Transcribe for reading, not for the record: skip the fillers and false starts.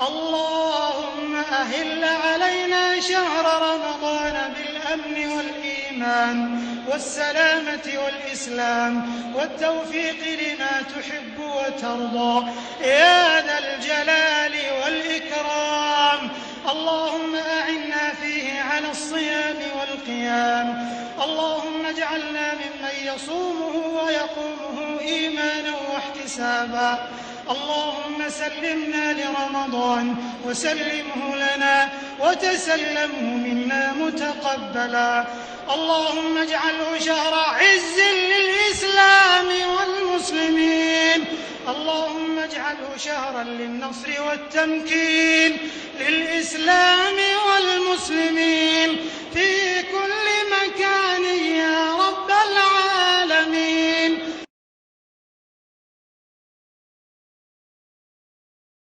اللهم أهل علينا شهر رمضان بالأمن والإيمان والسلامة والإسلام والتوفيق لما تحب وترضى يا ذا الجلال والإكرام. اللهم أعنا فيه على الصيام والقيام. اللهم اجعلنا ممن يصومه ويقومه إيمانا واحتسابا. اللهم سلمنا لرمضان وسلمه لنا وتسلمه منا متقبلا. اللهم اجعله شهر عز للإسلام والمسلمين. اللهم اجعله شهرا للنصر والتمكين للإسلام والمسلمين في كل